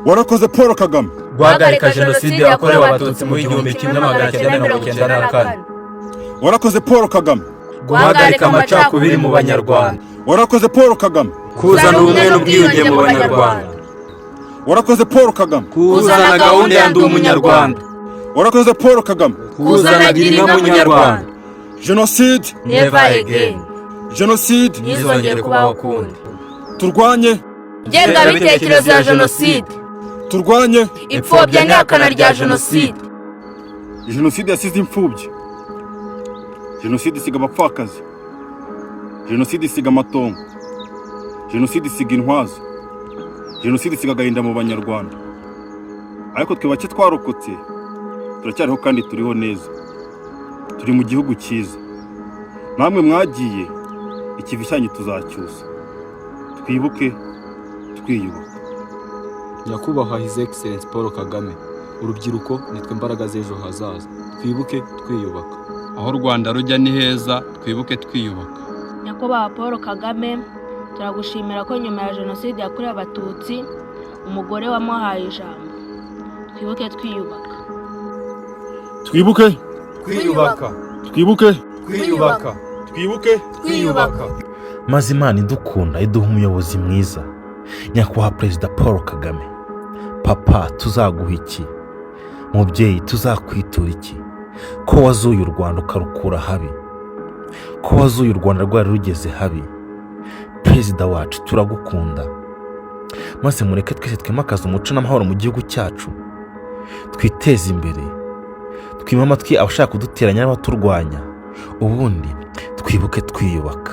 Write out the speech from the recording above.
warakoze Paul Kagame guhagarika jenoside yakorewe abatutsi mu 1994. warakoze Paul Kagame guhagarika amacakubiri mu banyarwanda. warakoze Paul Kagame kuzana ubumwe n'ubwiyunge mu banyarwanda. warakoze Paul Kagame kuzana gahunda ya ndi umunyarwanda. warakoze Paul Kagame kuzana girinka munyarwanda. Jenoside never again. Jenoside ntizongere kubaho ukundi. turwanye ngengabitekerezo ya jenoside. turwanye ipfobya n'ihakana rya jenoside. Jenoside yasize imfubyi. Jenoside isiga abapfakazi. Jenoside isiga amatongo. Jenoside isiga intwazo. Jenoside isiga agahinda mu banyarwanda. Ariko twe bake twarokotse turacyariho kandi turiho neza. Turi mu gihugu cyiza. Namwe mwagiye ikivi cyanyu tuzacyusa. Twibuke twiyubaka. Nyakubahwa His Excellency Paul Kagame, urubyiruko nitwe imbaraga z'ejo hazaza. Twibuke twiyubaka. Aho Rwanda rujya ni heza, twibuke twiyubaka. Nyakubahwa Paul Kagame, turagushimira ko nyuma ya jenoside yakorewe abatutsi umugore wamuhaye ijambo. Twibuke twiyubaka. Twibuke Kwiyubaka. twibuke Kwiyubaka. twibuke Kwiyubaka. maze Imana idukunda iduha umuyobozi mwiza. Nyakubahwa Perezida Paul Kagame, papa tuzaguha iki? Mubyeyi tuzakwitura iki? Ko wazuye u Rwanda ukarukura habi, ko wazuye u Rwanda rwari rugeze habi. Perezida wacu turagukunda, maze mureke twese twimakaza umuco n'amahoro mu gihugu cyacu, twiteze imbere, twima amatwi abashaka kuduteranya n'abaturwanya, ubundi twibuke twiyubaka.